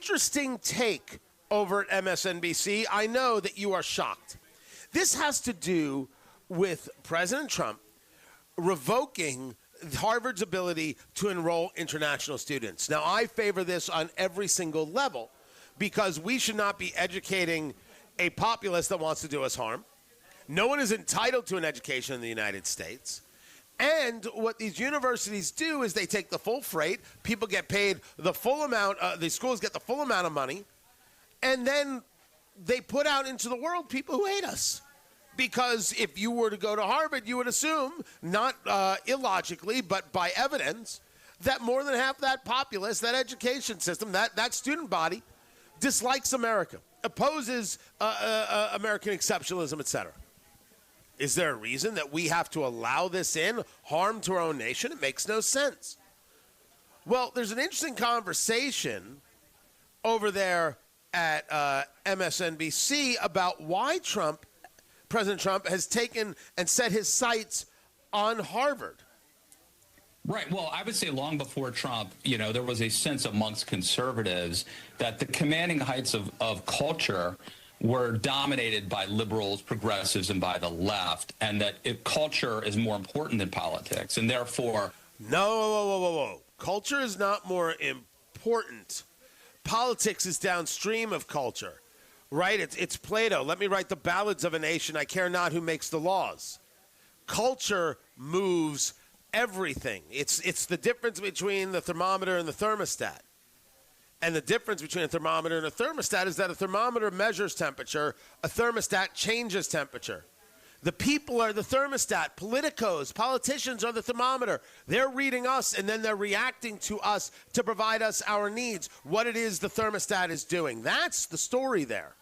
interesting take over at MSNBC. I know that you are shocked. This has to do with President Trump revoking Harvard's ability to enroll international students. Now, I favor this on every single level because we should not be educating a populace that wants to do us harm. No one is entitled to an education in the United States. And what these universities do is they take the full freight. People get paid the full amount. The schools get the full amount of money. And then they put out into the world people who hate us. Because if you were to go to Harvard, you would assume, not illogically, but by evidence, that more than half that populace, that education system, that student body, dislikes America, opposes American exceptionalism, etc. Is there a reason that we have to allow this in, harm to our own nation? It makes no sense. Well, there's an interesting conversation over there at MSNBC about why President Trump has taken and set his sights on Harvard. Right. Well, I would say long before Trump, there was a sense amongst conservatives that the commanding heights of culture were dominated by liberals, progressives, and by the left, and that culture is more important than politics, and therefore... No. Culture is not more important. Politics is downstream of culture, right? It's Plato. Let me write the ballads of a nation. I care not who makes the laws. Culture moves everything. It's the difference between the thermometer and the thermostat. And the difference between a thermometer and a thermostat is that a thermometer measures temperature, a thermostat changes temperature. The people are the thermostat. Politicos, politicians are the thermometer. They're reading us, and then they're reacting to us to provide us our needs, what it is the thermostat is doing. That's the story there.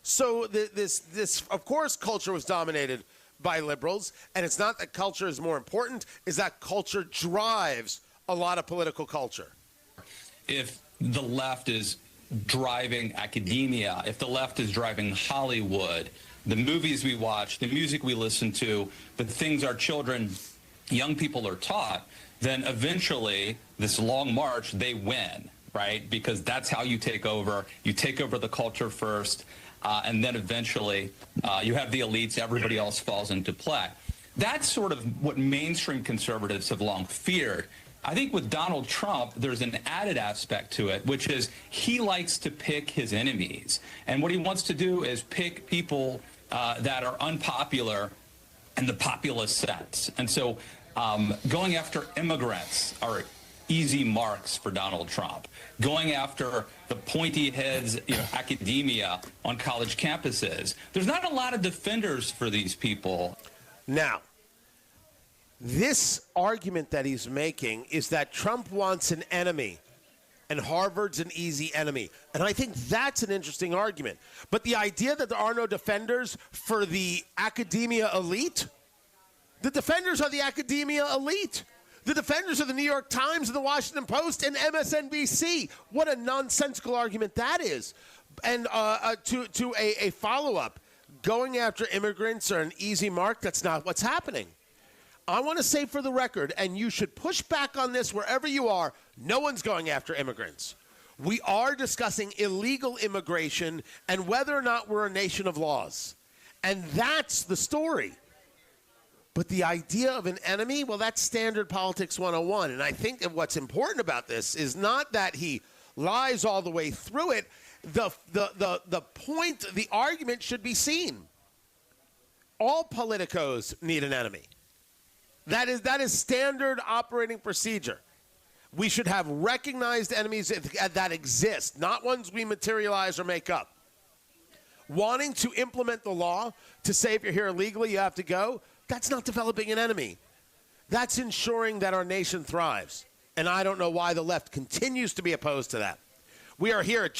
So this of course, culture was dominated by liberals, and it's not that culture is more important, is that culture drives a lot of political culture. If the left is driving academia, if the left is driving Hollywood, the movies we watch, the music we listen to, the things our children, young people are taught, then eventually, this long march, they win, right? Because that's how you take over. You take over the culture first, and then eventually you have the elites, everybody else falls into play. That's sort of what mainstream conservatives have long feared. I think with Donald Trump, there's an added aspect to it, which is he likes to pick his enemies. And what he wants to do is pick people that are unpopular in the populist sense. And so going after immigrants are easy marks for Donald Trump. Going after the pointy heads, academia on college campuses. There's not a lot of defenders for these people. Now, this argument that he's making is that Trump wants an enemy and Harvard's an easy enemy. And I think that's an interesting argument. But the idea that there are no defenders for the academia elite, the defenders are the academia elite. The defenders are the New York Times and the Washington Post and MSNBC. What a nonsensical argument that is. And to a follow-up, going after immigrants are an easy mark. That's not what's happening. I want to say for the record, and you should push back on this wherever you are, no one's going after immigrants. We are discussing illegal immigration and whether or not we're a nation of laws. And that's the story. But the idea of an enemy, well, that's standard politics 101. And I think that what's important about this is not that he lies all the way through it. The point, the argument should be seen. All politicos need an enemy. That is standard operating procedure. We should have recognized enemies that exist, not ones we materialize or make up. Wanting to implement the law to say if you're here illegally, you have to go, that's not developing an enemy. That's ensuring that our nation thrives. And I don't know why the left continues to be opposed to that. We are here at